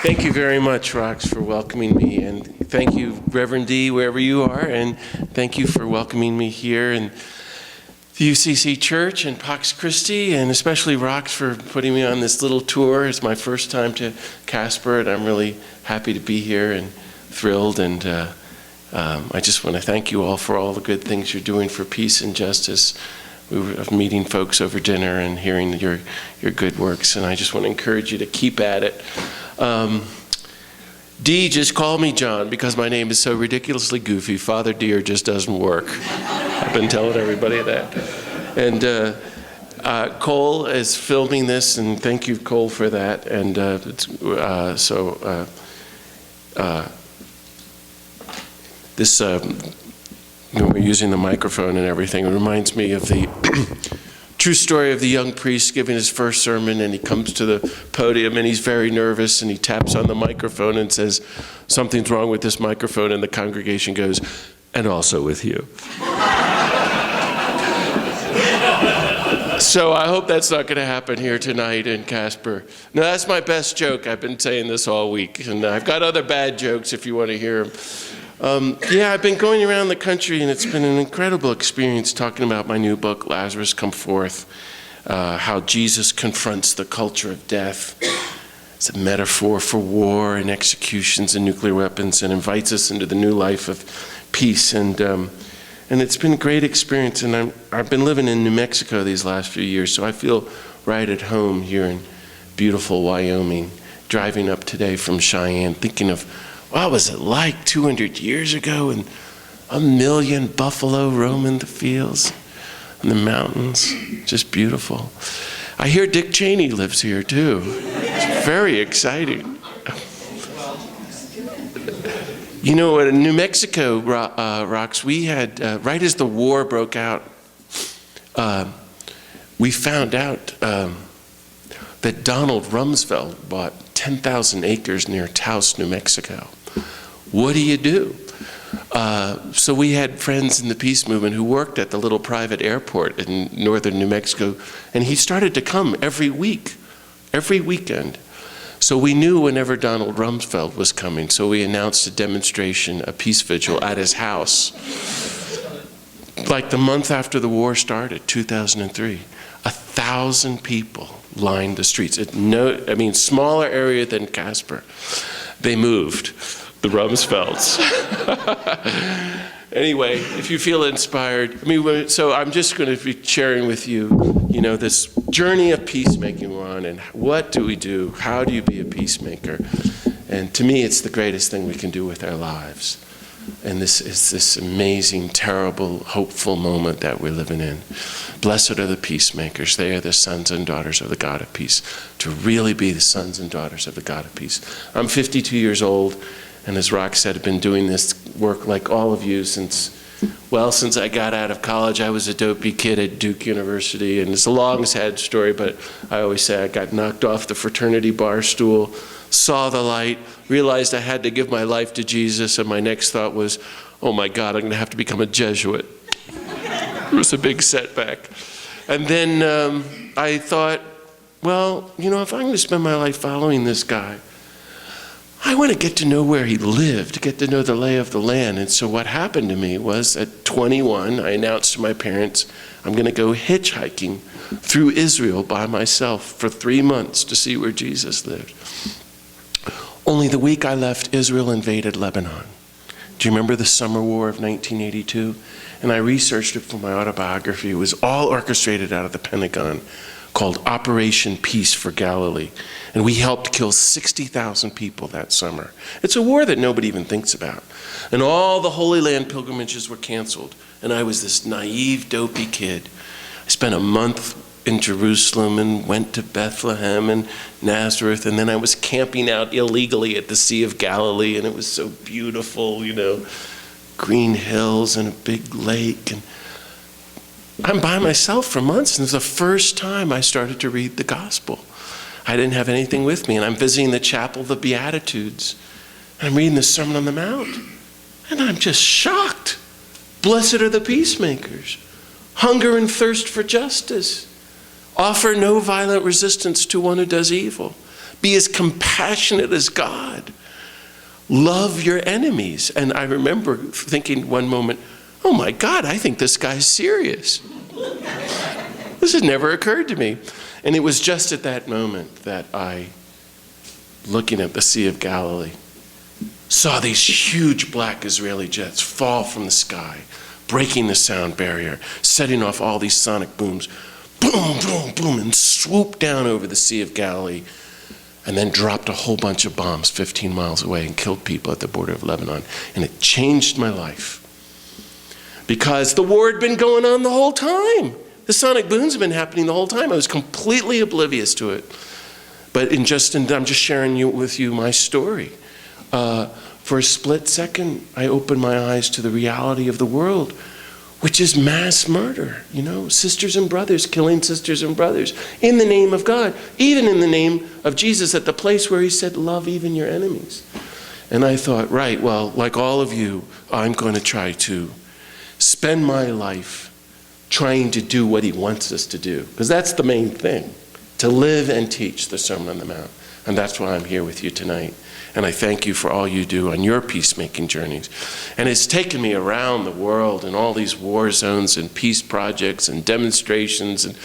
Thank you very much, Rox, for welcoming me. And thank you, Reverend D, wherever you are. And thank you for welcoming me here in the UCC Church in Pax Christi, and especially Rox for putting me on this little tour. It's my first time to Casper, and I'm really happy to be here and thrilled. And I just want to thank you all for all the good things you're doing for peace and justice. We were meeting folks over dinner and hearing your good works, and I just want to encourage you to keep at it. D, just call me John because my name is so ridiculously goofy. Father Dear just doesn't work. I've been telling everybody that. And Cole is filming this, and thank you, Cole, for that. And we're using the microphone and everything. It reminds me of the true story of the young priest giving his first sermon, and he comes to the podium and he's very nervous and he taps on the microphone and says, "Something's wrong with this microphone," and the congregation goes, "And also with you." So I hope that's not going to happen here tonight in Casper. No, that's my best joke. I've been saying this all week, and I've got other bad jokes if you want to hear them. Yeah, I've been going around the country, and it's been an incredible experience talking about my new book, Lazarus Come Forth, how Jesus confronts the culture of death. It's a metaphor for war and executions and nuclear weapons, and invites us into the new life of peace. And it's been a great experience, and I've been living in New Mexico these last few years, so I feel right at home here in beautiful Wyoming, driving up today from Cheyenne, thinking of what was it like 200 years ago, and 1 million buffalo roaming the fields and the mountains. Just beautiful. I hear Dick Cheney lives here too. It's very exciting. You know, in New Mexico, Rox, we had, right as the war broke out, we found out that Donald Rumsfeld bought 10,000 acres near Taos, New Mexico. What do? So we had friends in the peace movement who worked at the little private airport in northern New Mexico, and he started to come every week, every weekend. So we knew whenever Donald Rumsfeld was coming, so we announced a demonstration, a peace vigil at his house. Like the month after the war started, 2003, 1,000 people lined the streets. Smaller area than Casper. They moved, the Rumsfelds. Anyway, if you feel inspired, so I'm just going to be sharing with you, this journey of peacemaking we're on, and what do we do? How do you be a peacemaker? And to me, it's the greatest thing we can do with our lives. And this is this amazing, terrible, hopeful moment that we're living in. Blessed are the peacemakers. They are the sons and daughters of the God of peace. To really be the sons and daughters of the God of peace. I'm 52 years old, and as Rox said, I've been doing this work like all of you since I got out of college. I was a dopey kid at Duke University, and it's a long, sad story, but I always say I got knocked off the fraternity bar stool, saw the light, realized I had to give my life to Jesus, and my next thought was, oh my God, I'm going to have to become a Jesuit. It was a big setback. And then I thought, well, if I'm going to spend my life following this guy, I want to get to know where he lived, to get to know the lay of the land. And so what happened to me was at 21, I announced to my parents, I'm going to go hitchhiking through Israel by myself for 3 months to see where Jesus lived. Only the week I left, Israel invaded Lebanon. Do you remember the summer war of 1982? And I researched it for my autobiography. It was all orchestrated out of the Pentagon, called Operation Peace for Galilee. And we helped kill 60,000 people that summer. It's a war that nobody even thinks about. And all the Holy Land pilgrimages were canceled. And I was this naive, dopey kid. I spent a month in Jerusalem and went to Bethlehem and Nazareth, and then I was camping out illegally at the Sea of Galilee, and it was so beautiful, green hills and a big lake. And I'm by myself for months, and it's the first time I started to read the gospel. I didn't have anything with me, and I'm visiting the chapel of the Beatitudes, and I'm reading the Sermon on the Mount, and I'm just shocked. Blessed are the peacemakers, hunger and thirst for justice, offer no violent resistance to one who does evil, Be as compassionate as God. Love your enemies. And I remember thinking one moment, oh my God, I think this guy's serious. This had never occurred to me. And it was just at that moment that I, looking at the Sea of Galilee, saw these huge black Israeli jets fall from the sky, breaking the sound barrier, setting off all these sonic booms, boom, boom, boom, and swooped down over the Sea of Galilee, and then dropped a whole bunch of bombs 15 miles away and killed people at the border of Lebanon. And it changed my life. Because the war had been going on the whole time. The sonic booms have been happening the whole time. I was completely oblivious to it. But I'm just sharing with you my story. For a split second, I opened my eyes to the reality of the world, which is mass murder. Sisters and brothers killing sisters and brothers in the name of God, even in the name of Jesus, at the place where he said, love even your enemies. And I thought, right, well, like all of you, I'm going to try to spend my life trying to do what he wants us to do, because that's the main thing, to live and teach the Sermon on the Mount. And that's why I'm here with you tonight. And I thank you for all you do on your peacemaking journeys. And it's taken me around the world in all these war zones and peace projects and demonstrations. And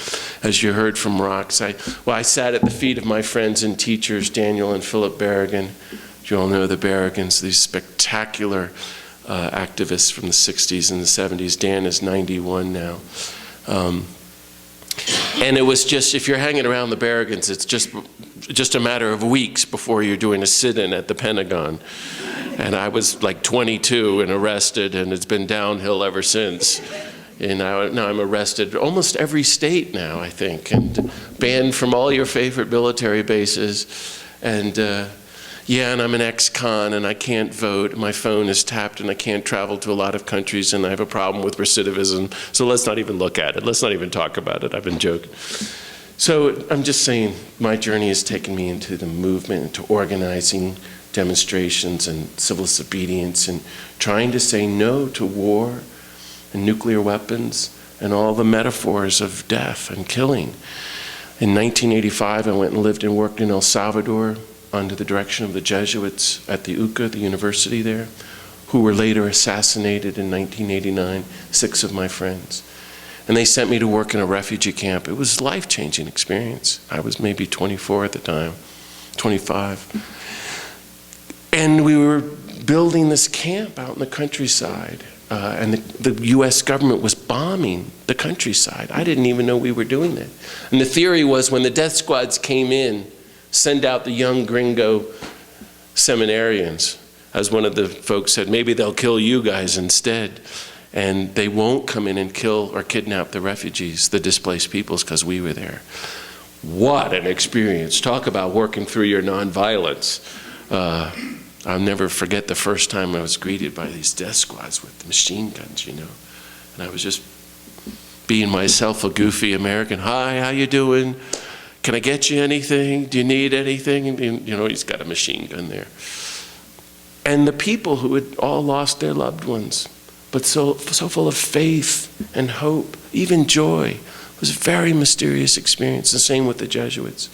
as you heard from Rox, I sat at the feet of my friends and teachers, Daniel and Philip Berrigan. You all know the Berrigans, these spectacular activists from the 60s and the 70s. Dan is 91 now. And it was just, if you're hanging around the Berrigans, it's just a matter of weeks before you're doing a sit-in at the Pentagon. And I was like 22 and arrested, and it's been downhill ever since. And now I'm arrested almost every state now, I think, and banned from all your favorite military bases. And and I'm an ex-con, and I can't vote. My phone is tapped, and I can't travel to a lot of countries, and I have a problem with recidivism. So let's not even look at it. Let's not even talk about it. I've been joking. So I'm just saying, my journey has taken me into the movement, into organizing demonstrations and civil disobedience, and trying to say no to war and nuclear weapons and all the metaphors of death and killing. In 1985, I went and lived and worked in El Salvador under the direction of the Jesuits at the UCA, the university there, who were later assassinated in 1989, 6 of my friends. And they sent me to work in a refugee camp. It was a life-changing experience. I was maybe 24 at the time, 25. And we were building this camp out in the countryside. And the US government was bombing the countryside. I didn't even know we were doing that. And the theory was when the death squads came in, send out the young gringo seminarians. As one of the folks said, maybe they'll kill you guys instead. And they won't come in and kill or kidnap the refugees, the displaced peoples, because we were there. What an experience. Talk about working through your nonviolence. I'll never forget the first time I was greeted by these death squads with machine guns, And I was just being myself, a goofy American. Hi, how you doing? Can I get you anything? Do you need anything? And, he's got a machine gun there. And the people who had all lost their loved ones, but so full of faith and hope, even joy. It was a very mysterious experience. The same with the Jesuits.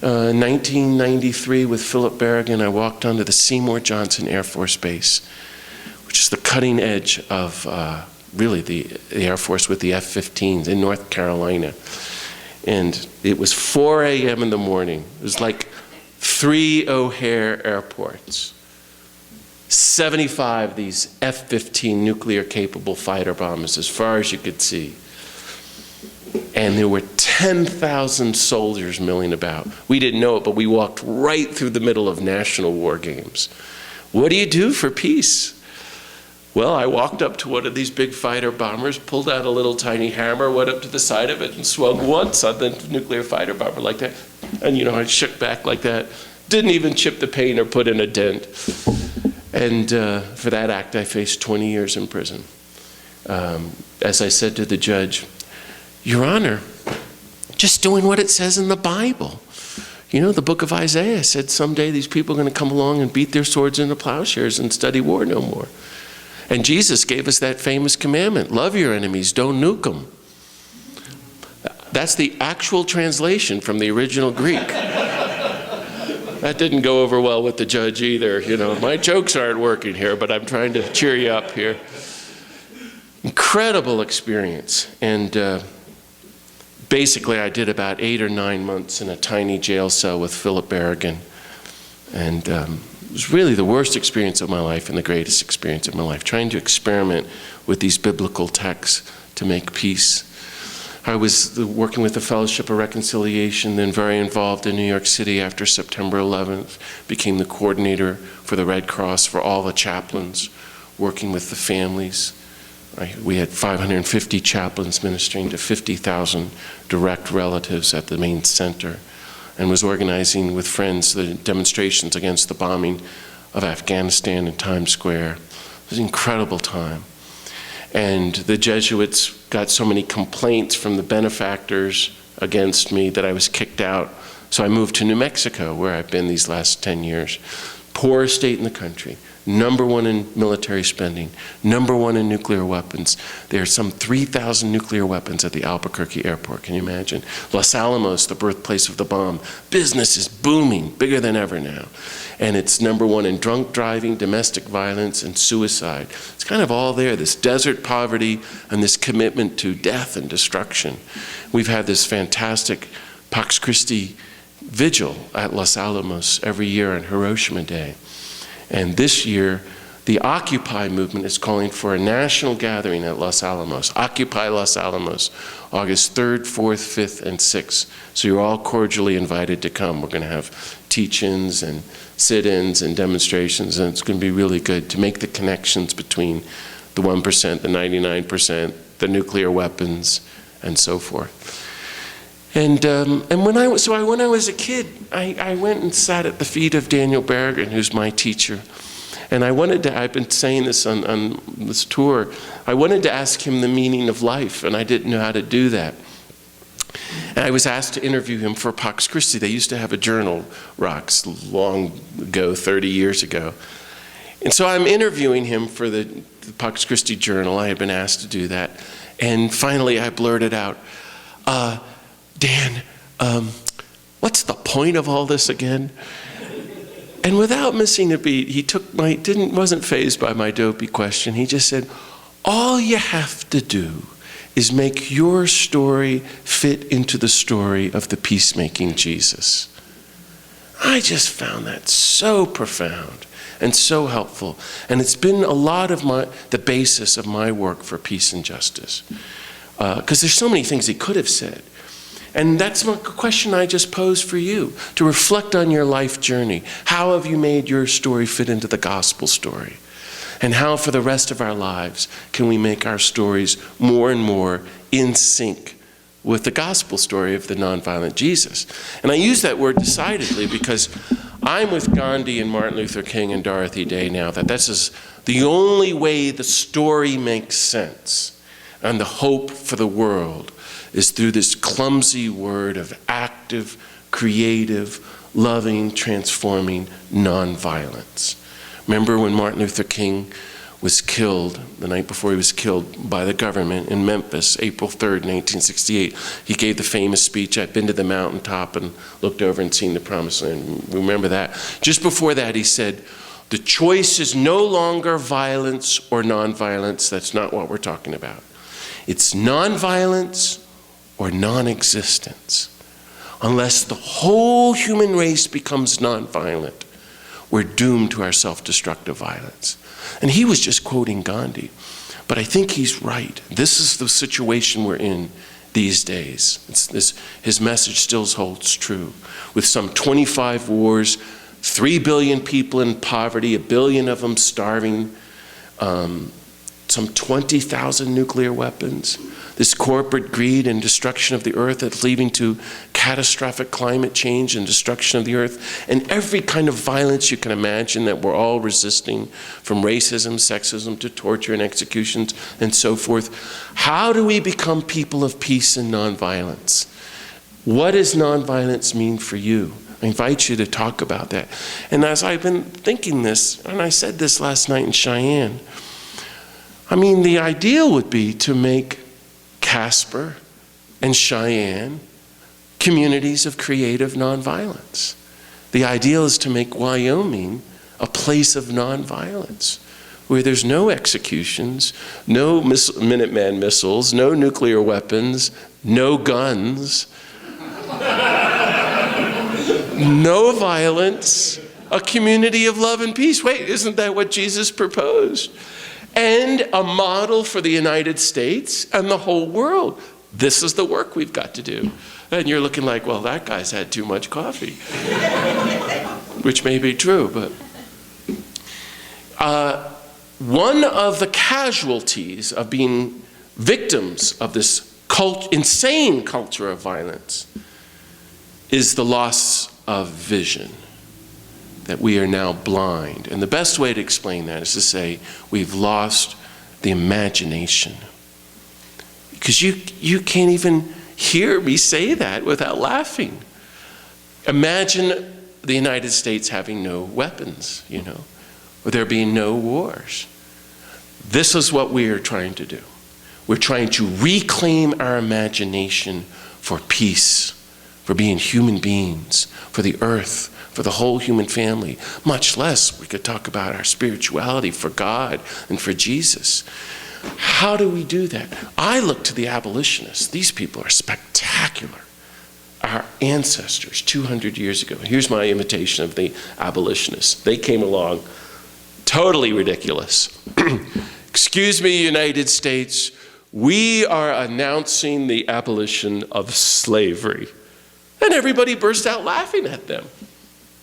In 1993, with Philip Berrigan, I walked onto the Seymour Johnson Air Force Base, which is the cutting edge of really the Air Force with the F-15s in North Carolina. And it was 4 a.m. in the morning. It was like 3 O'Hare airports. 75 of these F-15 nuclear-capable fighter bombers as far as you could see. And there were 10,000 soldiers milling about. We didn't know it, but we walked right through the middle of national war games. What do you do for peace? Well, I walked up to one of these big fighter bombers, pulled out a little tiny hammer, went up to the side of it, and swung once on the nuclear fighter bomber like that. And, I shook back like that. Didn't even chip the paint or put in a dent. And for that act, I faced 20 years in prison. As I said to the judge, Your Honor, just doing what it says in the Bible. The book of Isaiah said someday these people are going to come along and beat their swords into plowshares and study war no more. And Jesus gave us that famous commandment, love your enemies, don't nuke them. That's the actual translation from the original Greek. That didn't go over well with the judge either. My jokes aren't working here, but I'm trying to cheer you up here. Incredible experience. And basically, I did about 8 or 9 months in a tiny jail cell with Philip Berrigan. And it was really the worst experience of my life and the greatest experience of my life, trying to experiment with these biblical texts to make peace. I was working with the Fellowship of Reconciliation, then very involved in New York City after September 11th, became the coordinator for the Red Cross for all the chaplains, working with the families. We had 550 chaplains ministering to 50,000 direct relatives at the main center, and was organizing with friends the demonstrations against the bombing of Afghanistan in Times Square. It was an incredible time. And the Jesuits got so many complaints from the benefactors against me that I was kicked out. So I moved to New Mexico, where I've been these last 10 years. Poorest state in the country, #1 in military spending, #1 in nuclear weapons. There are some 3,000 nuclear weapons at the Albuquerque airport, can you imagine? Los Alamos, the birthplace of the bomb. Business is booming, bigger than ever now. And it's #1 in drunk driving, domestic violence, and suicide. It's kind of all there, this desert poverty and this commitment to death and destruction. We've had this fantastic Pax Christi vigil at Los Alamos every year on Hiroshima Day. And this year, the Occupy movement is calling for a national gathering at Los Alamos. Occupy Los Alamos, August 3rd, 4th, 5th, and 6th. So you're all cordially invited to come. We're going to have teach-ins and sit-ins and demonstrations, and it's going to be really good to make the connections between the 1%, the 99%, the nuclear weapons, and so forth. And when I was a kid, I went and sat at the feet of Daniel Berrigan, who's my teacher. And I've been saying this on this tour, I wanted to ask him the meaning of life, and I didn't know how to do that. And I was asked to interview him for Pax Christi. They used to have a journal, Rox, long ago, 30 years ago. And so I'm interviewing him for the Pax Christi Journal. I had been asked to do that. And finally I blurted out, Dan, what's the point of all this again? And without missing a beat, he wasn't fazed by my dopey question. He just said, all you have to do is make your story fit into the story of the peacemaking Jesus. I just found that so profound and so helpful. And it's been a lot of the basis of my work for peace and justice. Because there's so many things he could have said. And that's my question I just posed for you, to reflect on your life journey. How have you made your story fit into the gospel story? And how for the rest of our lives can we make our stories more and more in sync with the gospel story of the nonviolent Jesus? And I use that word decidedly because I'm with Gandhi and Martin Luther King and Dorothy Day now, that this is the only way the story makes sense and the hope for the world is through this clumsy word of active, creative, loving, transforming nonviolence. Remember when Martin Luther King was killed, the night before he was killed by the government in Memphis, April 3rd, 1968. He gave the famous speech, I've been to the mountaintop and looked over and seen the promised land. Remember that? Just before that he said, the choice is no longer violence or nonviolence. That's not what we're talking about. It's nonviolence or non-existence. Unless the whole human race becomes nonviolent, we're doomed to our self-destructive violence. And he was just quoting Gandhi. But I think he's right. This is the situation we're in these days. His message still holds true. With some 25 wars, 3 billion people in poverty, 1 billion of them starving, some 20,000 nuclear weapons, this corporate greed and destruction of the earth that's leading to catastrophic climate change and destruction of the earth, and every kind of violence you can imagine that we're all resisting, from racism, sexism, to torture and executions, and so forth. How do we become people of peace and nonviolence? What does nonviolence mean for you? I invite you to talk about that. And as I've been thinking this, and I said this last night in Cheyenne, I mean, the ideal would be to make Casper and Cheyenne communities of creative nonviolence. The ideal is to make Wyoming a place of nonviolence, where there's no executions, no Minuteman missiles, no nuclear weapons, no guns, no violence, a community of love and peace. Wait, isn't that what Jesus proposed? And a model for the United States and the whole world. This is the work we've got to do. And you're looking like, well, that guy's had too much coffee. Which may be true, but one of the casualties of being victims of this insane culture of violence is the loss of vision, that we are now blind. And the best way to explain that is to say we've lost the imagination. Because you can't even hear me say that without laughing. Imagine the United States having no weapons, or there being no wars. This is what we are trying to do. We're trying to reclaim our imagination for peace, for being human beings, for the earth, for the whole human family. Much less we could talk about our spirituality for God and for Jesus. How do we do that? I look to the abolitionists. These people are spectacular. Our ancestors 200 years ago. Here's my imitation of the abolitionists. They came along totally ridiculous. Excuse me, United States, we are announcing the abolition of slavery. And everybody burst out laughing at them.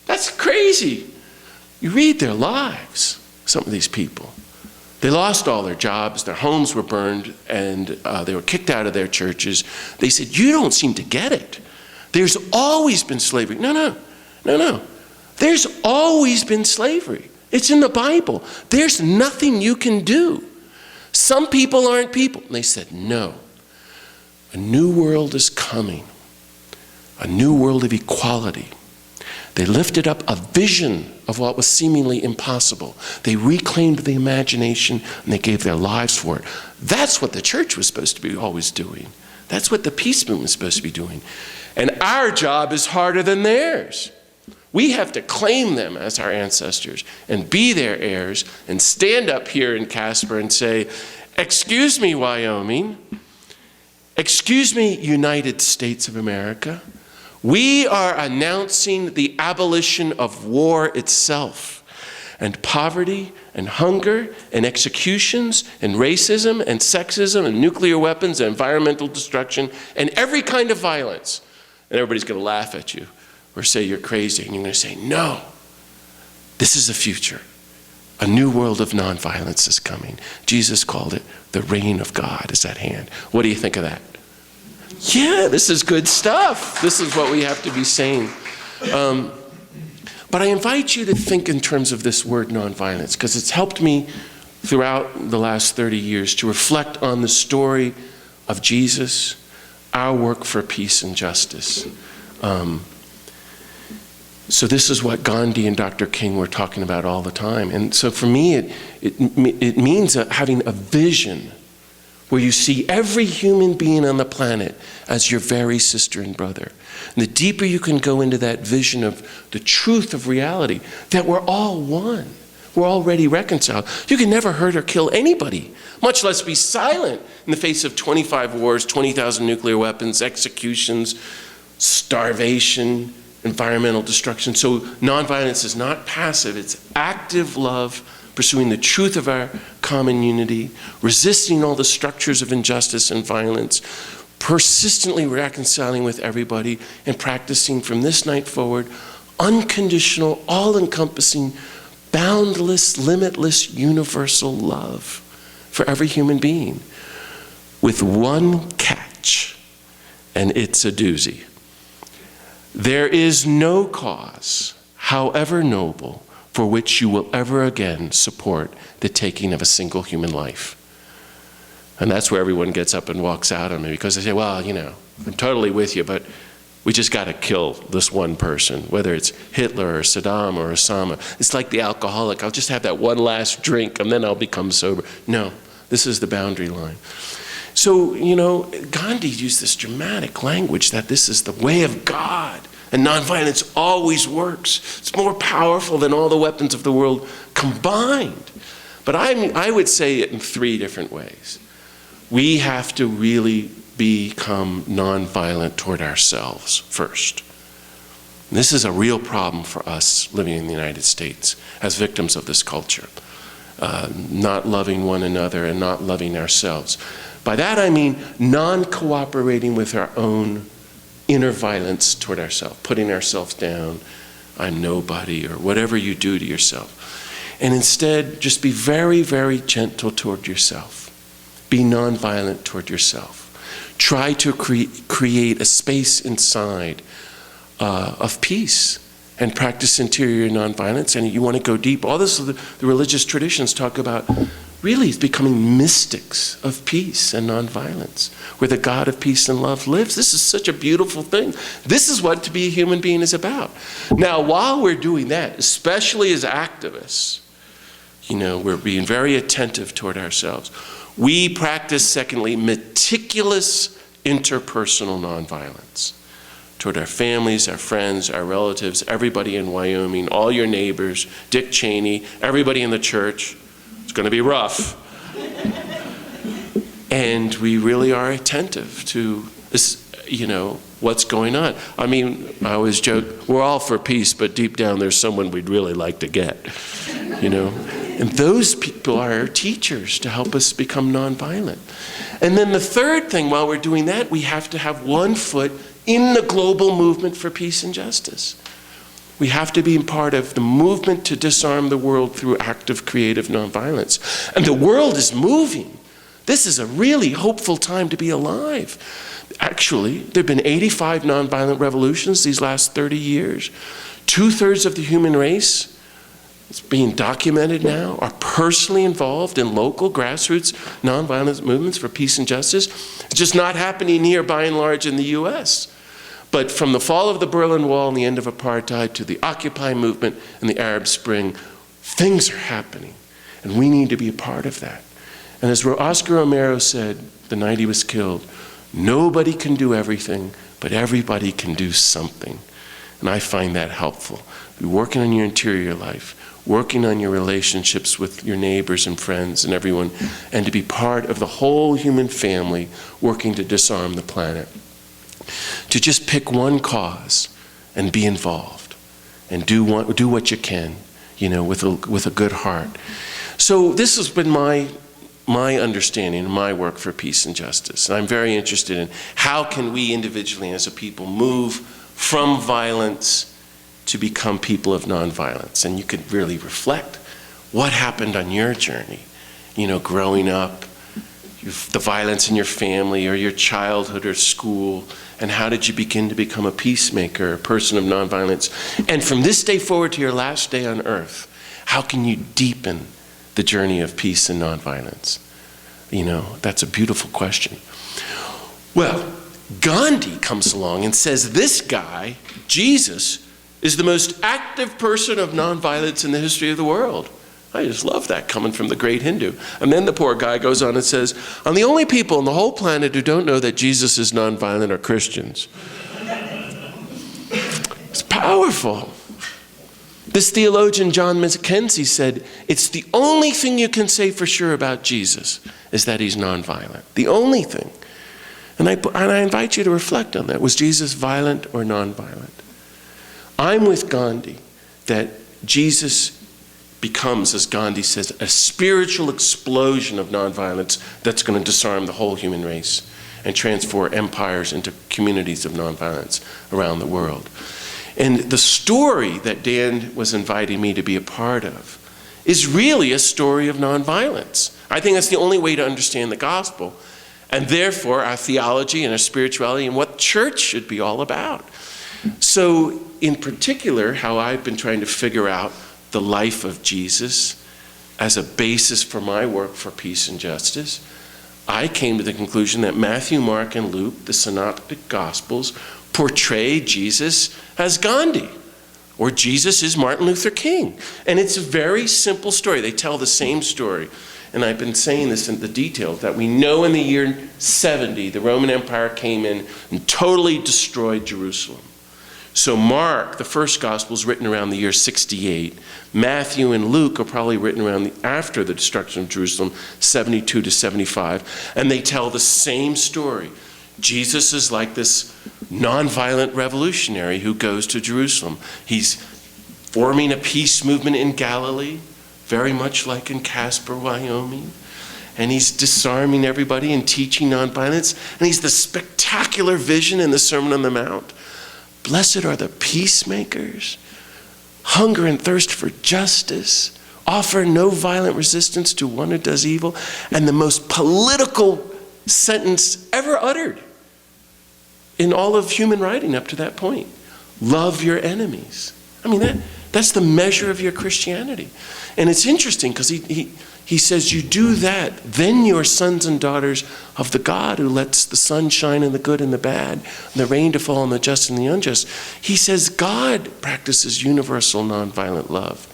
That's crazy. You read their lives, some of these people. They lost all their jobs, their homes were burned, and they were kicked out of their churches. They said, you don't seem to get it. There's always been slavery. No. There's always been slavery. It's in the Bible. There's nothing you can do. Some people aren't people. And they said, no. A new world is coming. A new world of equality. They lifted up a vision of what was seemingly impossible. They reclaimed the imagination and they gave their lives for it. That's what the church was supposed to be always doing. That's what the peace movement was supposed to be doing. And our job is harder than theirs. We have to claim them as our ancestors and be their heirs and stand up here in Casper and say, excuse me, Wyoming. Excuse me, United States of America. We are announcing the abolition of war itself, and poverty and hunger and executions and racism and sexism and nuclear weapons and environmental destruction and every kind of violence. And everybody's going to laugh at you or say you're crazy. And you're going to say, no, this is the future. A new world of nonviolence is coming. Jesus called it the reign of God is at hand. What do you think of that? Yeah, this is good stuff. This is what we have to be saying. But I invite you to think in terms of this word nonviolence, because it's helped me throughout the last 30 years to reflect on the story of Jesus, our work for peace and justice. So this is what Gandhi and Dr. King were talking about all the time. And so for me, it means having a vision where you see every human being on the planet as your very sister and brother. And the deeper you can go into that vision of the truth of reality, that we're all one. We're already reconciled. You can never hurt or kill anybody, much less be silent in the face of 25 wars, 20,000 nuclear weapons, executions, starvation, environmental destruction. So nonviolence is not passive, it's active love, pursuing the truth of our common unity, resisting all the structures of injustice and violence, persistently reconciling with everybody, and practicing from this night forward unconditional, all-encompassing, boundless, limitless, universal love for every human being, with one catch, and it's a doozy. There is no cause, however noble, for which you will ever again support the taking of a single human life. And that's where everyone gets up and walks out on me, because they say, well, I'm totally with you, but we just got to kill this one person, whether it's Hitler or Saddam or Osama. It's like the alcoholic. I'll just have that one last drink and then I'll become sober. No, this is the boundary line. So, Gandhi used this dramatic language that this is the way of God. And nonviolence always works. It's more powerful than all the weapons of the world combined. But I would say it in 3 different ways. We have to really become nonviolent toward ourselves first. This is a real problem for us living in the United States as victims of this culture. Not loving one another and not loving ourselves. By that I mean non-cooperating with our own inner violence toward ourselves, putting ourselves down, I'm nobody, or whatever you do to yourself. And instead, just be very, very gentle toward yourself. Be nonviolent toward yourself. Try to create a space inside of peace and practice interior nonviolence. And you want to go deep. All this, the religious traditions talk about really becoming mystics of peace and nonviolence, where the God of peace and love lives. This is such a beautiful thing. This is what to be a human being is about. Now, while we're doing that, especially as activists, we're being very attentive toward ourselves. We practice, secondly, meticulous interpersonal nonviolence toward our families, our friends, our relatives, everybody in Wyoming, all your neighbors, Dick Cheney, everybody in the church. It's going to be rough. And we really are attentive to this, what's going on. I mean, I always joke, we're all for peace, but deep down there's someone we'd really like to get, And those people are our teachers to help us become nonviolent. And then the third thing, while we're doing that, we have to have one foot in the global movement for peace and justice. We have to be part of the movement to disarm the world through active, creative nonviolence. And the world is moving. This is a really hopeful time to be alive. Actually, there have been 85 nonviolent revolutions these last 30 years. 2/3 of the human race, it's being documented now, are personally involved in local grassroots nonviolent movements for peace and justice. It's just not happening here by and large in the US. But from the fall of the Berlin Wall and the end of apartheid to the Occupy movement and the Arab Spring, things are happening. And we need to be a part of that. And as Oscar Romero said the night he was killed, nobody can do everything, but everybody can do something. And I find that helpful. Be working on your interior life, working on your relationships with your neighbors and friends and everyone, and to be part of the whole human family working to disarm the planet. To just pick one cause and be involved and do what you can, with a good heart. So this has been my understanding and my work for peace and justice. And I'm very interested in how can we individually as a people move from violence to become people of nonviolence. And you could really reflect what happened on your journey, growing up, the violence in your family or your childhood or school, and how did you begin to become a peacemaker, a person of nonviolence? And from this day forward to your last day on earth, how can you deepen the journey of peace and nonviolence? That's a beautiful question. Well, Gandhi comes along and says this guy, Jesus, is the most active person of nonviolence in the history of the world. I just love that coming from the great Hindu. And then the poor guy goes on and says, and the only people on the whole planet who don't know that Jesus is nonviolent are Christians. It's powerful. This theologian, John Mackenzie, said, it's the only thing you can say for sure about Jesus is that he's nonviolent. The only thing. And I invite you to reflect on that. Was Jesus violent or nonviolent? I'm with Gandhi that Jesus becomes, as Gandhi says, a spiritual explosion of nonviolence that's going to disarm the whole human race and transform empires into communities of nonviolence around the world. And the story that Dan was inviting me to be a part of is really a story of nonviolence. I think that's the only way to understand the gospel, and therefore our theology and our spirituality and what church should be all about. So in particular, how I've been trying to figure out the life of Jesus as a basis for my work for peace and justice, I came to the conclusion that Matthew, Mark, and Luke, the synoptic gospels, portray Jesus as Gandhi, or Jesus is Martin Luther King. And it's a very simple story. They tell the same story. And I've been saying this in the detail, that we know in the year 70, the Roman Empire came in and totally destroyed Jerusalem. So Mark, the first gospel, is written around the year 68. Matthew and Luke are probably written around after the destruction of Jerusalem, 72 to 75. And they tell the same story. Jesus is like this nonviolent revolutionary who goes to Jerusalem. He's forming a peace movement in Galilee, very much like in Casper, Wyoming. And he's disarming everybody and teaching nonviolence. And he's the spectacular vision in the Sermon on the Mount. Blessed are the peacemakers, hunger and thirst for justice, offer no violent resistance to one who does evil. And the most political sentence ever uttered in all of human writing up to that point. Love your enemies. I mean, that's the measure of your Christianity. And it's interesting because he says, you do that, then you're sons and daughters of the God who lets the sun shine on the good and the bad, and the rain to fall on the just and the unjust. He says God practices universal nonviolent love.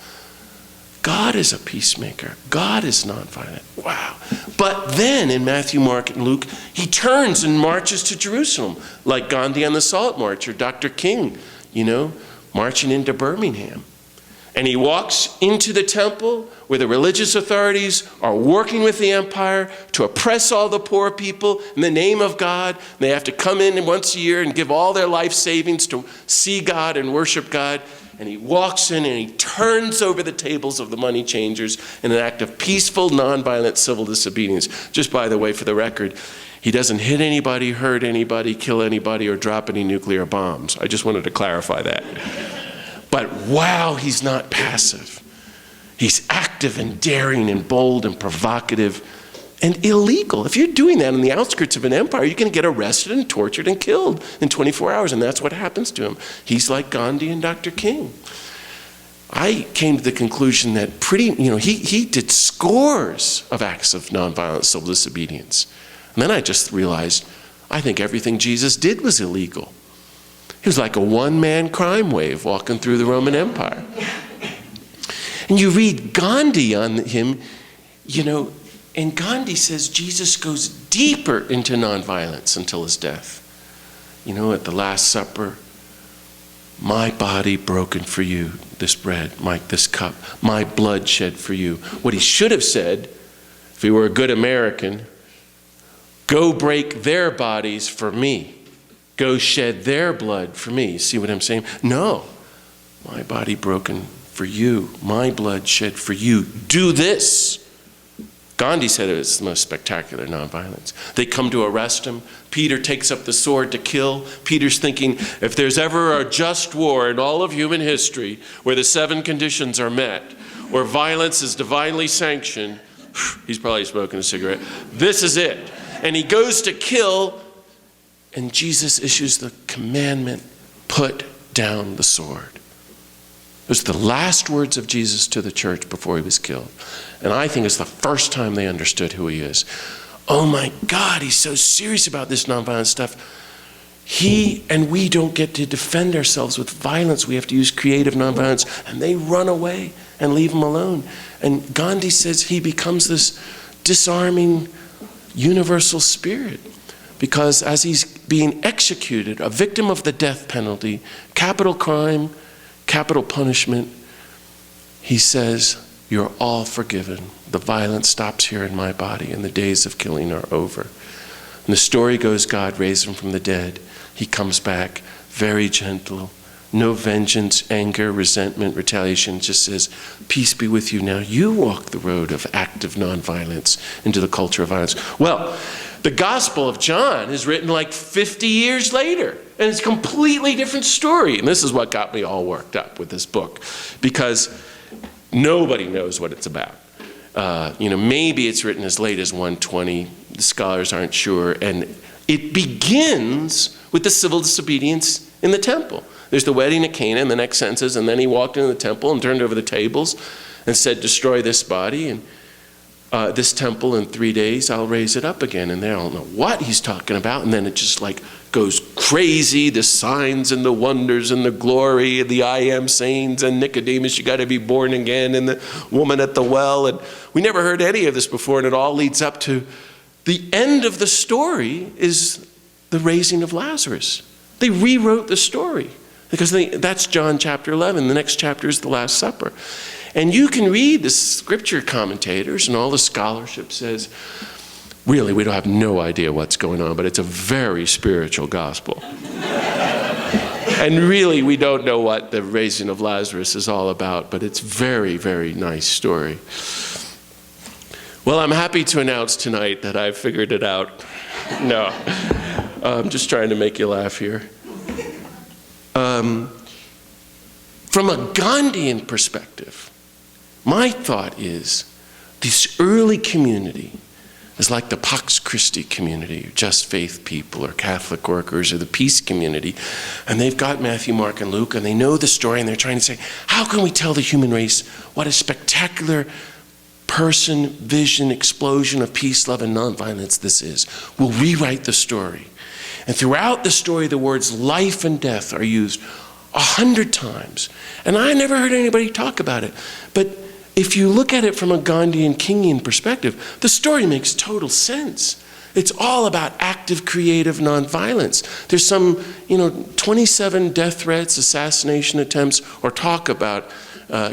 God is a peacemaker. God is nonviolent. Wow. But then in Matthew, Mark, and Luke, he turns and marches to Jerusalem, like Gandhi on the Salt March, or Dr. King, marching into Birmingham. And he walks into the temple where the religious authorities are working with the empire to oppress all the poor people in the name of God. They have to come in once a year and give all their life savings to see God and worship God. And he walks in and he turns over the tables of the money changers in an act of peaceful, nonviolent civil disobedience. Just by the way, for the record, he doesn't hit anybody, hurt anybody, kill anybody, or drop any nuclear bombs. I just wanted to clarify that. But wow, he's not passive. He's active and daring and bold and provocative and illegal. If you're doing that on the outskirts of an empire, you're going to get arrested and tortured and killed in 24 hours, and that's what happens to him. He's like Gandhi and Dr. King. I came to the conclusion that he did scores of acts of nonviolent civil disobedience. And then I just realized, I think everything Jesus did was illegal. He was like a one-man crime wave walking through the Roman Empire. And you read Gandhi on him, and Gandhi says Jesus goes deeper into nonviolence until his death. At the Last Supper, my body broken for you, this bread, this cup, my blood shed for you. What he should have said, if he were a good American, go break their bodies for me. Go shed their blood for me. See what I'm saying? No. My body broken for you. My blood shed for you. Do this. Gandhi said it was the most spectacular nonviolence. They come to arrest him. Peter takes up the sword to kill. Peter's thinking, if there's ever a just war in all of human history where the 7 conditions are met, where violence is divinely sanctioned, he's probably smoking a cigarette, this is it. And he goes to kill. And Jesus issues the commandment, put down the sword. Those are the last words of Jesus to the church before he was killed. And I think it's the first time they understood who he is. Oh my God, he's so serious about this nonviolent stuff. He and we don't get to defend ourselves with violence. We have to use creative nonviolence. And they run away and leave him alone. And Gandhi says he becomes this disarming universal spirit. Because as he's being executed, a victim of the death penalty, capital crime, capital punishment, he says, you're all forgiven. The violence stops here in my body, and the days of killing are over. And the story goes, God raised him from the dead. He comes back, very gentle, no vengeance, anger, resentment, retaliation, just says, peace be with you now. You walk the road of active nonviolence into the culture of violence. Well, the Gospel of John is written like 50 years later, and it's a completely different story. And this is what got me all worked up with this book, because nobody knows what it's about. Maybe it's written as late as 120. The scholars aren't sure. And it begins with the civil disobedience in the temple. There's the wedding at Cana in the next sentences, and then he walked into the temple and turned over the tables and said, destroy this body and this temple in 3 days, I'll raise it up again. And they don't know what he's talking about. And then it just goes crazy, the signs and the wonders and the glory, and the I am sayings, and Nicodemus, you got to be born again, and the woman at the well. And we never heard any of this before, and it all leads up to the end of the story is the raising of Lazarus. They rewrote the story. Because that's John chapter 11. The next chapter is the Last Supper. And you can read the scripture commentators, and all the scholarship says, really, we don't have no idea what's going on, but it's a very spiritual gospel. And really, we don't know what the raising of Lazarus is all about, but it's very, very nice story. Well, I'm happy to announce tonight that I've figured it out. No, I'm just trying to make you laugh here. From a Gandhian perspective, my thought is this early community is like the Pax Christi community, or Just Faith people, or Catholic workers, or the Peace community. And they've got Matthew, Mark, and Luke, and they know the story, and they're trying to say, how can we tell the human race what a spectacular person, vision, explosion of peace, love, and nonviolence this is? We'll rewrite the story. And throughout the story, the words life and death are used 100 times. And I never heard anybody talk about it. But if you look at it from a Gandhian, Kingian perspective, the story makes total sense. It's all about active, creative nonviolence. There's some, 27 death threats, assassination attempts, or talk about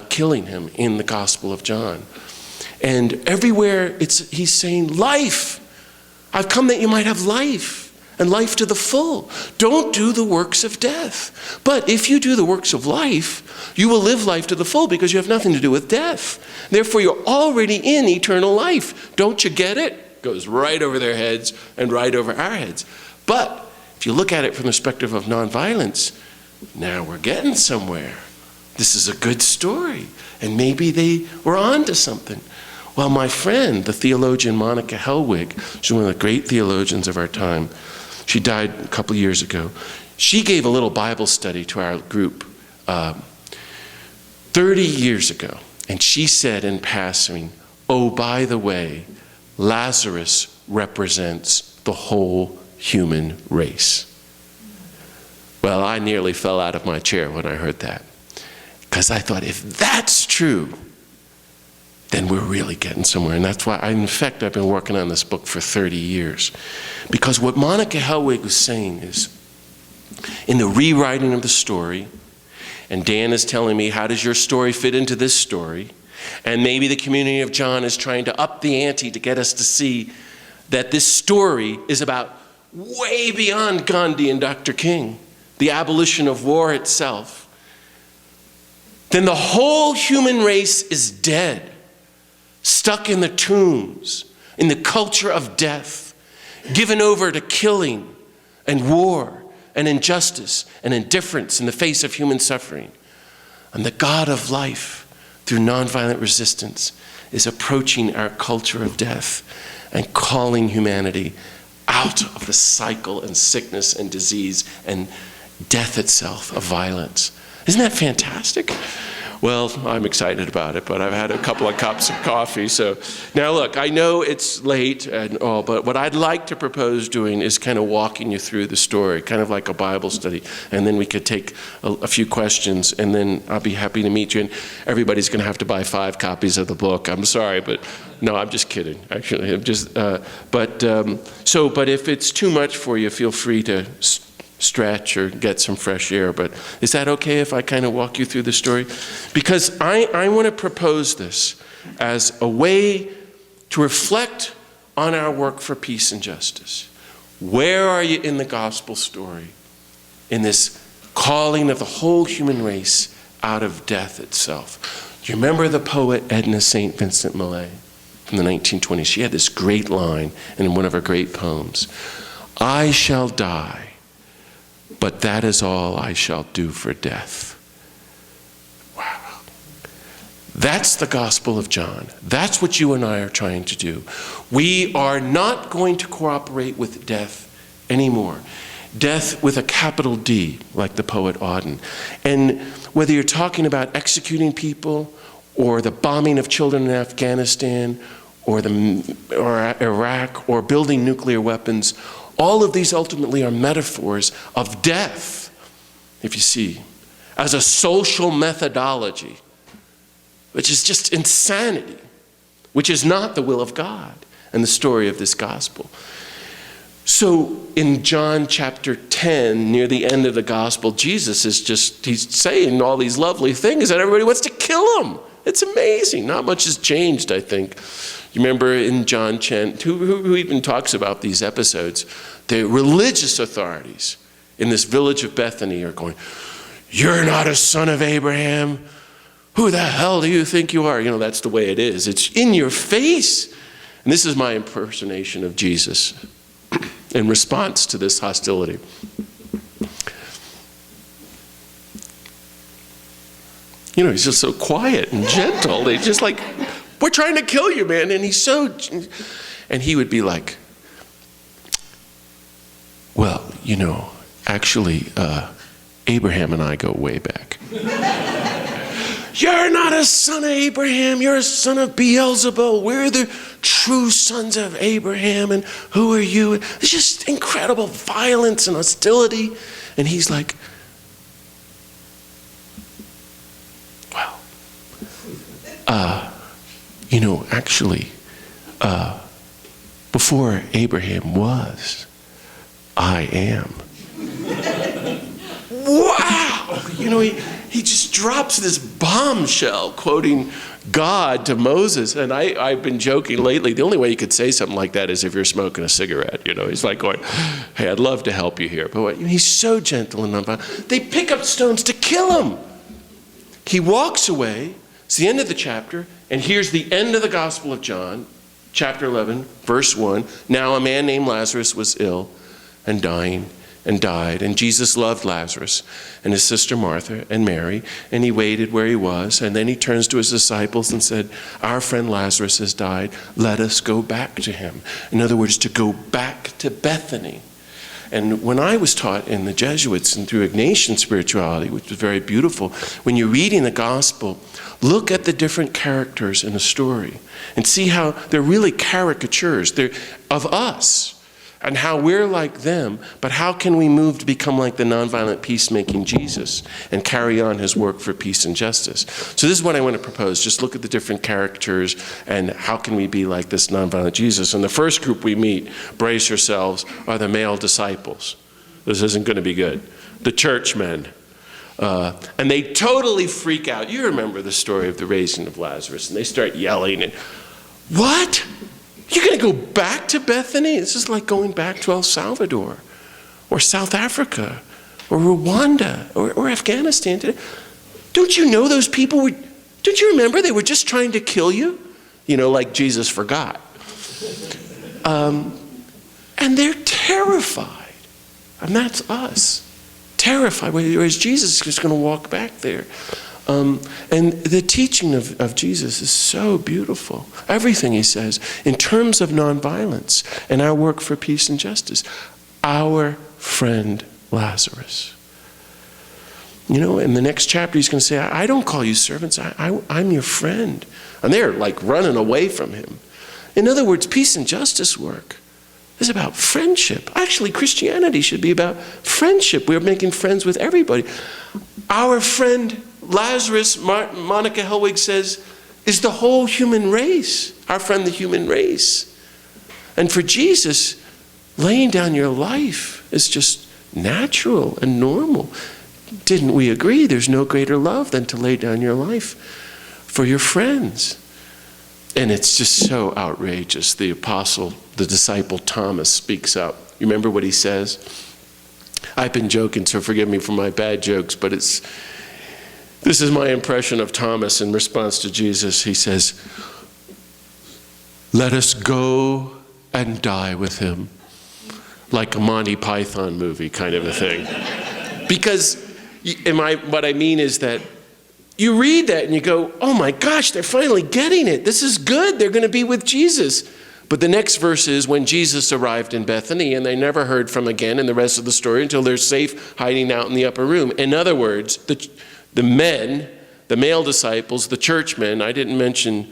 killing him in the Gospel of John. And everywhere he's saying, life. I've come that you might have life, and life to the full. Don't do the works of death. But if you do the works of life, you will live life to the full because you have nothing to do with death. Therefore, you're already in eternal life. Don't you get it? Goes right over their heads and right over our heads. But if you look at it from the perspective of nonviolence, now we're getting somewhere. This is a good story. And maybe they were on to something. Well, my friend, the theologian Monica Hellwig, she's one of the great theologians of our time. She died a couple years ago. She gave a little Bible study to our group 30 years ago. And she said in passing, oh, by the way, Lazarus represents the whole human race. Well, I nearly fell out of my chair when I heard that. Because I thought, if that's true, then we're really getting somewhere. And that's why, in fact, I've been working on this book for 30 years. Because what Monica Hellwig was saying is, in the rewriting of the story, and Dan is telling me, how does your story fit into this story? And maybe the community of John is trying to up the ante to get us to see that this story is about way beyond Gandhi and Dr. King, the abolition of war itself. Then the whole human race is dead. Stuck in the tombs, in the culture of death, given over to killing and war and injustice and indifference in the face of human suffering. And the God of life, through nonviolent resistance, is approaching our culture of death and calling humanity out of the cycle and sickness and disease and death itself of violence. Isn't that fantastic? Well, I'm excited about it, but I've had a couple of cups of coffee. So now look, I know it's late and all, but what I'd like to propose doing is kind of walking you through the story, kind of like a Bible study. And then we could take a few questions, and then I'll be happy to meet you. And everybody's going to have to buy 5 copies of the book. I'm sorry, but no, I'm just kidding, actually. But if it's too much for you, feel free to stretch or get some fresh air. But is that okay if I kind of walk you through the story? Because I want to propose this as a way to reflect on our work for peace and justice. Where are you in the gospel story, in this calling of the whole human race out of death itself? Do you remember the poet Edna St. Vincent Millay from the 1920s? She had this great line in one of her great poems. I shall die, but that is all I shall do for death. Wow. That's the Gospel of John. That's what you and I are trying to do. We are not going to cooperate with death anymore. Death with a capital D, like the poet Auden. And whether you're talking about executing people, or the bombing of children in Afghanistan, or Iraq, or building nuclear weapons, all of these ultimately are metaphors of death, if you see, as a social methodology, which is just insanity, which is not the will of God and the story of this gospel. So in John chapter 10, near the end of the gospel, Jesus is he's saying all these lovely things and everybody wants to kill him. It's amazing. Not much has changed, I think. You remember in John 10, who even talks about these episodes, the religious authorities in this village of Bethany are going, "You're not a son of Abraham. Who the hell do you think you are?" That's the way it is. It's in your face. And this is my impersonation of Jesus in response to this hostility. He's just so quiet and gentle. They just like, "We're trying to kill you, man." And and he would be like, "Well, actually, Abraham and I go way back." "You're not a son of Abraham. You're a son of Beelzebub. We're the true sons of Abraham. And who are you?" It's just incredible violence and hostility. And he's like, "Well, actually, before Abraham was, I am." Wow! He just drops this bombshell quoting God to Moses. And I've been joking lately, the only way you could say something like that is if you're smoking a cigarette. He's like going, "Hey, I'd love to help you here." But he's so gentle and nonviolent. They pick up stones to kill him. He walks away. It's the end of the chapter. And here's the end of the Gospel of John, chapter 11, verse 1. "Now a man named Lazarus was ill and dying and died. And Jesus loved Lazarus and his sister Martha and Mary, and he waited where he was. And then he turns to his disciples and said, 'Our friend Lazarus has died. Let us go back to him.'" In other words, to go back to Bethany. And when I was taught in the Jesuits and through Ignatian spirituality, which was very beautiful, when you're reading the gospel, look at the different characters in the story and see how they're really caricatures. They're of us and how we're like them, but how can we move to become like the nonviolent peacemaking Jesus and carry on his work for peace and justice? So this is what I want to propose. Just look at the different characters and how can we be like this nonviolent Jesus. And the first group we meet, brace yourselves, are the male disciples. This isn't going to be good. The churchmen. And they totally freak out. You remember the story of the raising of Lazarus, and they start yelling and, "What? You're going to go back to Bethany? This is like going back to El Salvador or South Africa or Rwanda or Afghanistan. Don't you know those people don't you remember they were just trying to kill you?" Like Jesus forgot. And they're terrified. And that's us. Terrified. Whereas Jesus is just going to walk back there. And the teaching of Jesus is so beautiful. Everything he says in terms of nonviolence and our work for peace and justice. Our friend Lazarus. In the next chapter he's going to say, "I don't call you servants, I'm your friend." And they're like running away from him. In other words, peace and justice work is about friendship. Actually, Christianity should be about friendship. We're making friends with everybody. Our friend Lazarus, Monica Helwig says, is the whole human race. Our friend, the human race. And for Jesus, laying down your life is just natural and normal. Didn't we agree? There's no greater love than to lay down your life for your friends. And it's just so outrageous. The disciple Thomas speaks up. You remember what he says? I've been joking, so forgive me for my bad jokes, but this is my impression of Thomas in response to Jesus. He says, "Let us go and die with him." Like a Monty Python movie kind of a thing. Because what I mean is that you read that and you go, "Oh my gosh, they're finally getting it. This is good. They're going to be with Jesus." But the next verse is when Jesus arrived in Bethany and they never heard from again in the rest of the story until they're safe hiding out in the upper room. In other words, the men, the male disciples, the churchmen, I didn't mention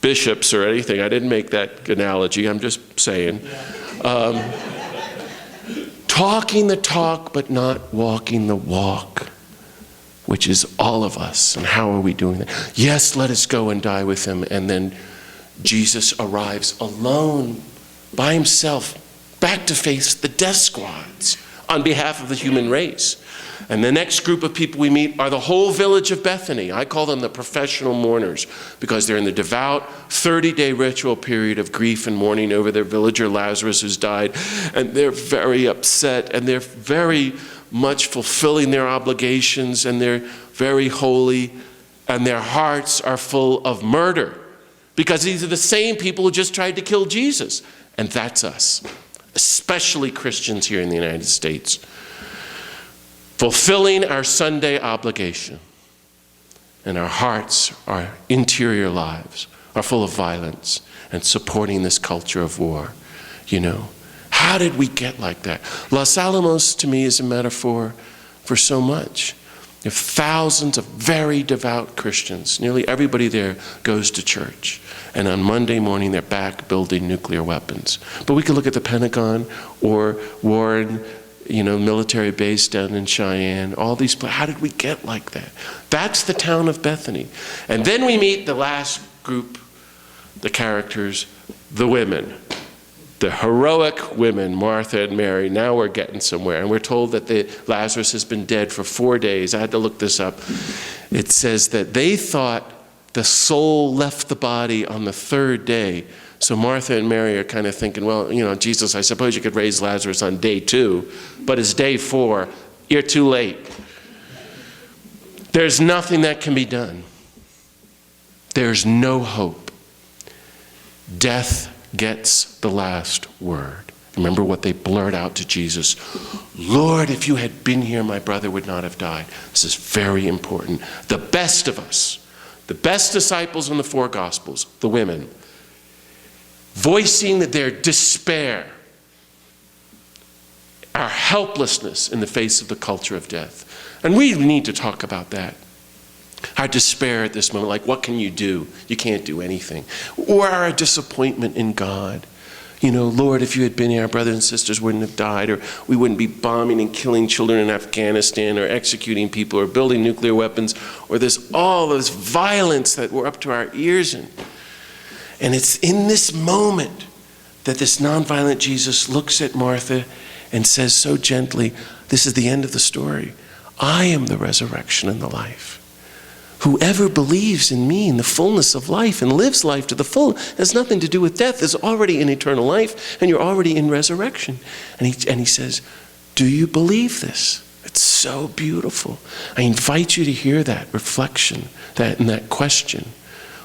bishops or anything. I didn't make that analogy. I'm just saying. Talking the talk but not walking the walk, which is all of us. And how are we doing that? Yes, let us go and die with him. And then Jesus arrives alone, by himself, back to face the death squads on behalf of the human race. And the next group of people we meet are the whole village of Bethany. I call them the professional mourners because they're in the devout 30-day ritual period of grief and mourning over their villager Lazarus who's died. And they're very upset and they're very much fulfilling their obligations and they're very holy and their hearts are full of murder because these are the same people who just tried to kill Jesus. And that's us, especially Christians here in the United States. Fulfilling our Sunday obligation, and our hearts, our interior lives are full of violence and supporting this culture of war. You know, how did we get like that? Los Alamos to me is a metaphor for so much. There are thousands of very devout Christians. Nearly everybody there goes to church. And on Monday morning, they're back building nuclear weapons. But we could look at the Pentagon or Warren, military base down in Cheyenne, all these places. How did we get like that? That's the town of Bethany. And then we meet the last group, the characters, the women. The heroic women, Martha and Mary. Now we're getting somewhere. And we're told that Lazarus has been dead for 4 days. I had to look this up. It says that they thought the soul left the body on the third day. So Martha and Mary are kind of thinking, well, Jesus, I suppose you could raise Lazarus on day 2, but it's day 4. You're too late. There's nothing that can be done. There's no hope. Death gets the last word. Remember what they blurt out to Jesus. Lord, if you had been here, my brother would not have died. This is very important. The best of us, the best disciples in the 4 Gospels, the women, voicing their despair, our helplessness in the face of the culture of death. And we need to talk about that. Our despair at this moment, like what can you do? You can't do anything. Or our disappointment in God. Lord, if you had been here, our brothers and sisters wouldn't have died, or we wouldn't be bombing and killing children in Afghanistan, or executing people, or building nuclear weapons, or all this violence that we're up to our ears in. And it's in this moment that this nonviolent Jesus looks at Martha and says so gently, this is the end of the story. I am the resurrection and the life. Whoever believes in me in the fullness of life and lives life to the full has nothing to do with death, is already in eternal life, and you're already in resurrection. And he says, do you believe this? It's so beautiful. I invite you to hear that reflection, that question.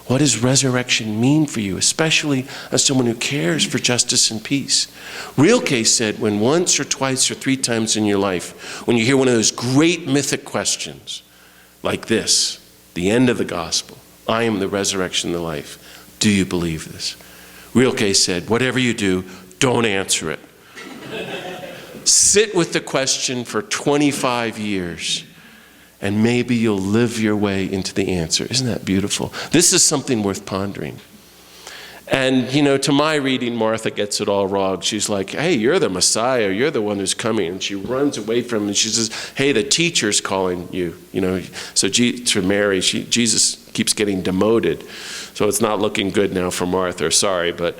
What does resurrection mean for you, especially as someone who cares for justice and peace? Rilke said, when once or twice or 3 times in your life, when you hear one of those great mythic questions like this, the end of the gospel, I am the resurrection and the life, do you believe this? Rilke said, whatever you do, don't answer it. Sit with the question for 25 years. And maybe you'll live your way into the answer. Isn't that beautiful? This is something worth pondering. And, to my reading, Martha gets it all wrong. She's like, hey, you're the Messiah. You're the one who's coming. And she runs away from him and she says, hey, the teacher's calling you. So to Mary, Jesus keeps getting demoted. So it's not looking good now for Martha. Sorry, but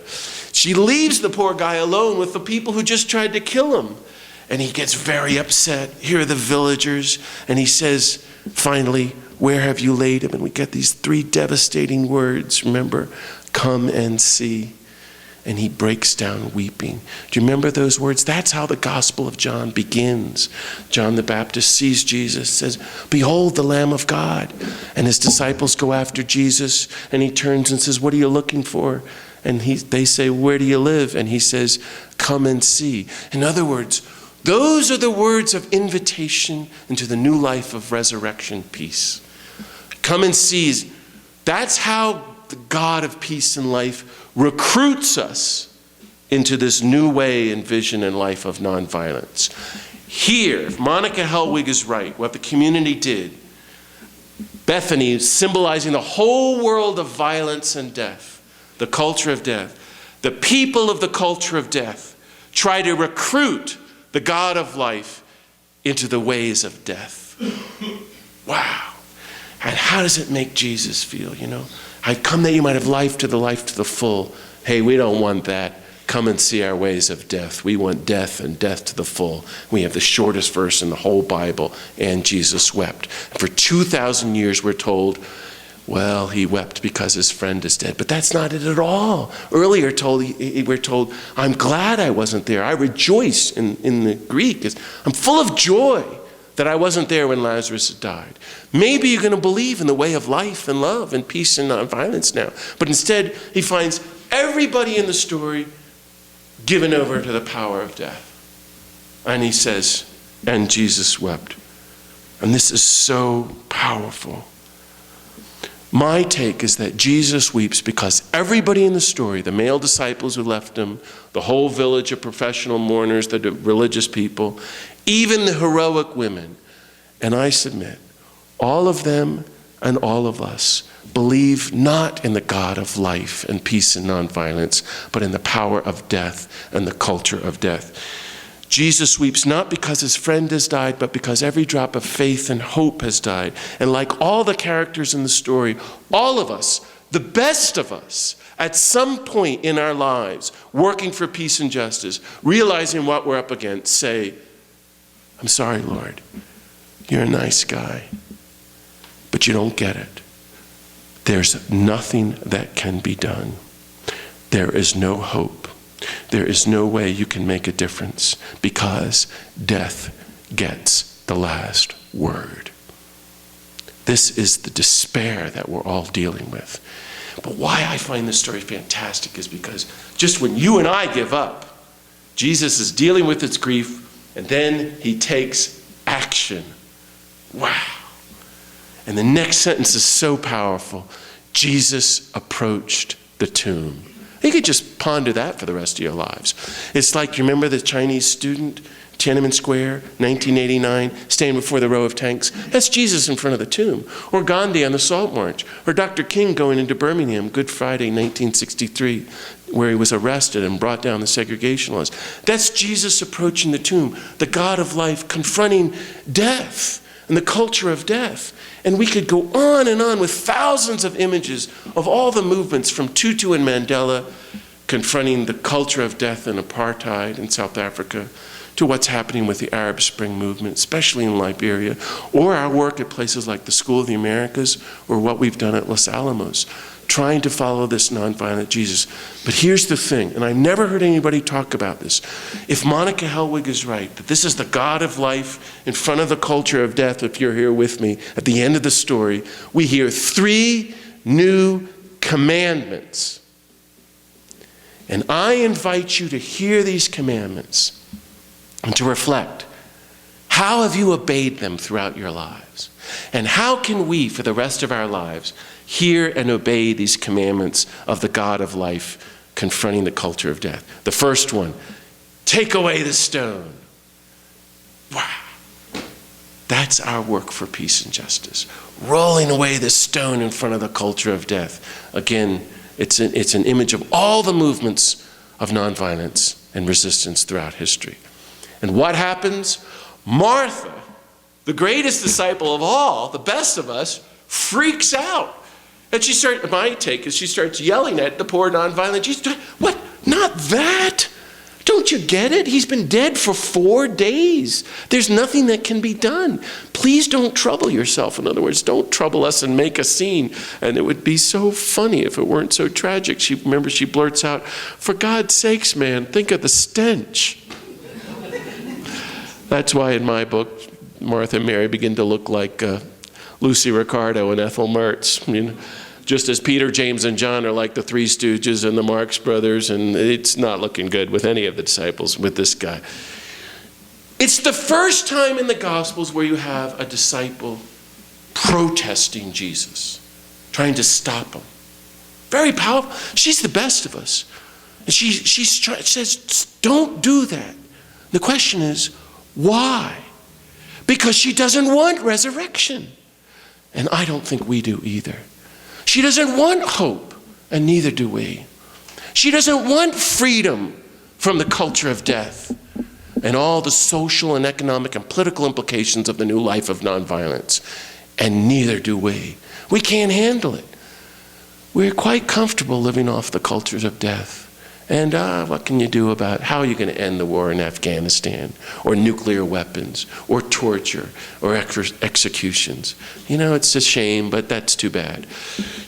she leaves the poor guy alone with the people who just tried to kill him. And he gets very upset. Here are the villagers. And he says, finally, where have you laid him? And we get these 3 devastating words, remember? Come and see. And he breaks down weeping. Do you remember those words? That's how the Gospel of John begins. John the Baptist sees Jesus, says, behold the Lamb of God. And his disciples go after Jesus. And he turns and says, what are you looking for? And they say, where do you live? And he says, come and see. In other words, those are the words of invitation into the new life of resurrection peace. Come and see. That's how the God of peace and life recruits us into this new way and vision and life of nonviolence. Here, if Monica Hellwig is right, what the community did, Bethany symbolizing the whole world of violence and death, the culture of death, the people of the culture of death try to recruit the God of life into the ways of death. Wow. And how does it make Jesus feel, I've come that you might have life to the full. Hey, we don't want that. come and see our ways of death. We want death and death to the full. We have the shortest verse in the whole Bible, and Jesus wept. And for 2,000 years we're told, well, he wept because his friend is dead. But that's not it at all. Earlier we're told, I'm glad I wasn't there. I rejoice in the Greek. I'm full of joy that I wasn't there when Lazarus died. Maybe you're going to believe in the way of life and love and peace and nonviolence now. But instead, he finds everybody in the story given over to the power of death. And he says, and Jesus wept. And this is so powerful. My take is that Jesus weeps because everybody in the story, the male disciples who left him, the whole village of professional mourners, the religious people, even the heroic women, and I submit, all of them and all of us believe not in the God of life and peace and nonviolence, but in the power of death and the culture of death. Jesus weeps not because his friend has died, but because every drop of faith and hope has died. And like all the characters in the story, all of us, the best of us, at some point in our lives, working for peace and justice, realizing what we're up against, say, I'm sorry, Lord, you're a nice guy, but you don't get it. There's nothing that can be done. There is no hope. There is no way you can make a difference because death gets the last word. This is the despair that we're all dealing with. But why I find this story fantastic is because just when you and I give up, Jesus is dealing with his grief, and then he takes action. Wow. And the next sentence is so powerful. Jesus approached the tomb. You could just ponder that for the rest of your lives. It's like, you remember the Chinese student, Tiananmen Square, 1989, standing before the row of tanks? That's Jesus in front of the tomb. Or Gandhi on the Salt March. Or Dr. King going into Birmingham, Good Friday, 1963, where he was arrested and brought down the segregation laws. That's Jesus approaching the tomb, the God of life confronting death and the culture of death. And we could go on with thousands of images of all the movements from Tutu and Mandela confronting the culture of death and apartheid in South Africa, to what's happening with the Arab Spring movement, especially in Liberia, or our work at places like the School of the Americas, or what we've done at Los Alamos, trying to follow this nonviolent Jesus. But here's the thing, and I've never heard anybody talk about this. If Monica Helwig is right, that this is the God of life in front of the culture of death, if you're here with me, at the end of the story, we hear 3 new commandments. And I invite you to hear these commandments and to reflect. How have you obeyed them throughout your lives? And how can we, for the rest of our lives, hear and obey these commandments of the God of life confronting the culture of death? The first one, take away the stone. Wow. That's our work for peace and justice. Rolling away the stone in front of the culture of death. Again, it's an image of all the movements of nonviolence and resistance throughout history. And what happens? Martha, the greatest disciple of all, the best of us, freaks out. And my take is she starts yelling at the poor nonviolent Jesus. What? Not that? Don't you get it? He's been dead for 4 days. There's nothing that can be done. Please don't trouble yourself. In other words, don't trouble us and make a scene. And it would be so funny if it weren't so tragic. She blurts out, for God's sakes, man, think of the stench. That's why in my book, Martha and Mary begin to look like Lucy Ricardo and Ethel Mertz. You know, just as Peter, James, and John are like the Three Stooges and the Marx Brothers, and it's not looking good with any of the disciples with this guy. It's the first time in the Gospels where you have a disciple protesting Jesus, trying to stop him. Very powerful. She's the best of us. And she says, don't do that. The question is, why? Because she doesn't want resurrection. And I don't think we do either. She doesn't want hope, and neither do we. She doesn't want freedom from the culture of death and all the social and economic and political implications of the new life of nonviolence, and neither do we. We can't handle it. We're quite comfortable living off the cultures of death And what can you do about how are you going to end the war in Afghanistan, or nuclear weapons, or torture, or executions? You know, it's a shame, but that's too bad.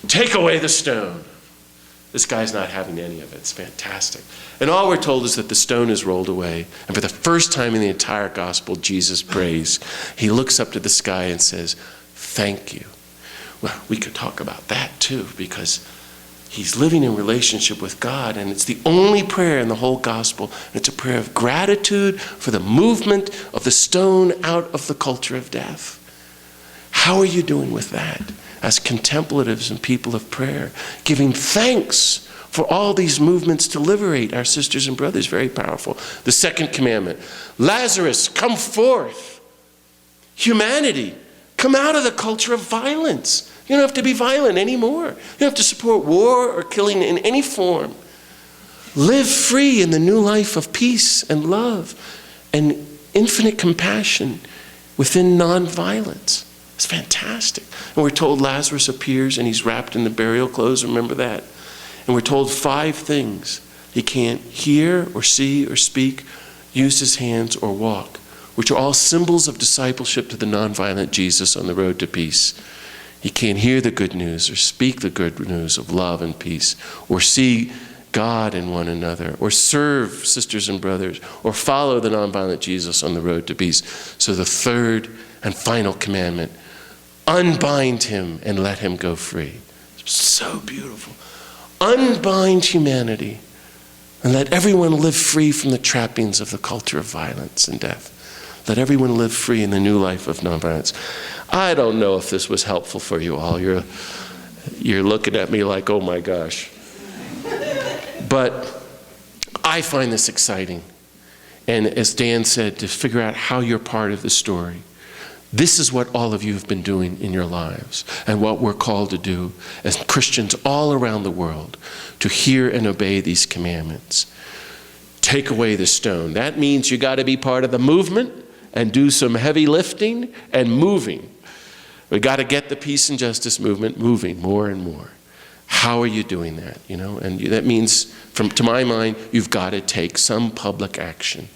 Take away the stone. This guy's not having any of it. It's fantastic. And all we're told is that the stone is rolled away. And for the first time in the entire gospel, Jesus prays. He looks up to the sky and says, thank you. Well, we could talk about that too, because he's living in relationship with God, and it's the only prayer in the whole gospel. And it's a prayer of gratitude for the movement of the stone out of the culture of death. How are you doing with that as contemplatives and people of prayer? Giving thanks for all these movements to liberate our sisters and brothers. Very powerful. The second commandment, Lazarus, come forth. Humanity, come out of the culture of violence. You don't have to be violent anymore. You don't have to support war or killing in any form. Live free in the new life of peace and love and infinite compassion within nonviolence. It's fantastic. And we're told Lazarus appears and he's wrapped in the burial clothes. Remember that? And we're told 5 things. He can't hear or see or speak, use his hands or walk, which are all symbols of discipleship to the nonviolent Jesus on the road to peace. He can't hear the good news or speak the good news of love and peace, or see God in one another, or serve sisters and brothers, or follow the nonviolent Jesus on the road to peace. So the third and final commandment, unbind him and let him go free. So beautiful. Unbind humanity and let everyone live free from the trappings of the culture of violence and death. Let everyone live free in the new life of nonviolence. I don't know if this was helpful for you all. You're looking at me like, oh my gosh. But I find this exciting. And as Dan said, to figure out how you're part of the story. This is what all of you have been doing in your lives, and what we're called to do as Christians all around the world, to hear and obey these commandments. Take away the stone. That means you got to be part of the movement and do some heavy lifting and moving. We got to get the peace and justice movement moving more and more. How are you doing that? You know, and that means, to my mind, you've got to take some public action.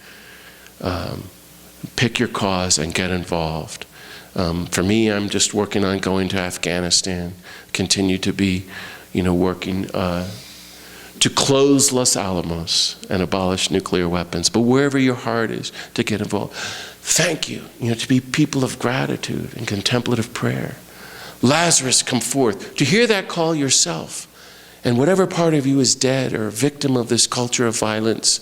Pick your cause and get involved. For me, I'm just working on going to Afghanistan, continue to be, working to close Los Alamos and abolish nuclear weapons. But wherever your heart is, to get involved. Thank you, to be people of gratitude and contemplative prayer. Lazarus, come forth. To hear that call yourself. And whatever part of you is dead or a victim of this culture of violence,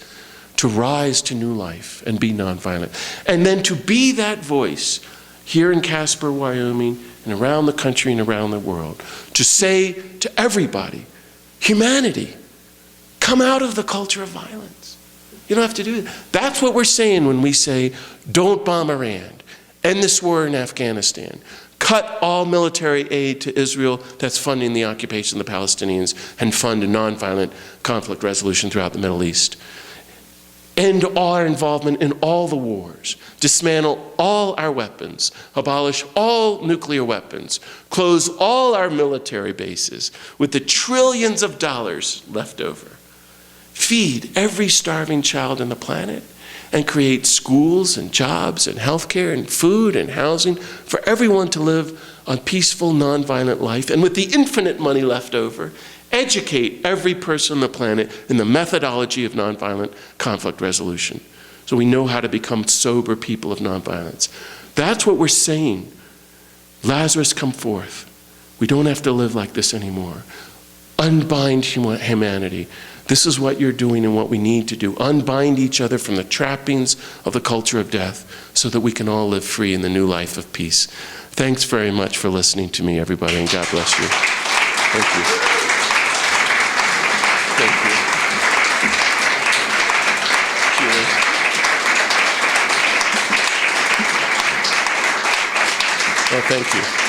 to rise to new life and be nonviolent. And then to be that voice here in Casper, Wyoming, and around the country and around the world. To say to everybody, humanity, come out of the culture of violence. You don't have to do that. That's what we're saying when we say, don't bomb Iran, end this war in Afghanistan, cut all military aid to Israel that's funding the occupation of the Palestinians, and fund a nonviolent conflict resolution throughout the Middle East. End all our involvement in all the wars, dismantle all our weapons, abolish all nuclear weapons, close all our military bases with the trillions of dollars left over. Feed every starving child on the planet and create schools and jobs and healthcare and food and housing for everyone to live a peaceful, nonviolent life. And with the infinite money left over, educate every person on the planet in the methodology of nonviolent conflict resolution, so we know how to become sober people of nonviolence. That's what we're saying. Lazarus, come forth. We don't have to live like this anymore. Unbind humanity. This is what you're doing and what we need to do. Unbind each other from the trappings of the culture of death, so that we can all live free in the new life of peace. Thanks very much for listening to me, everybody, and God bless you. Thank you. Thank you. Oh, thank you.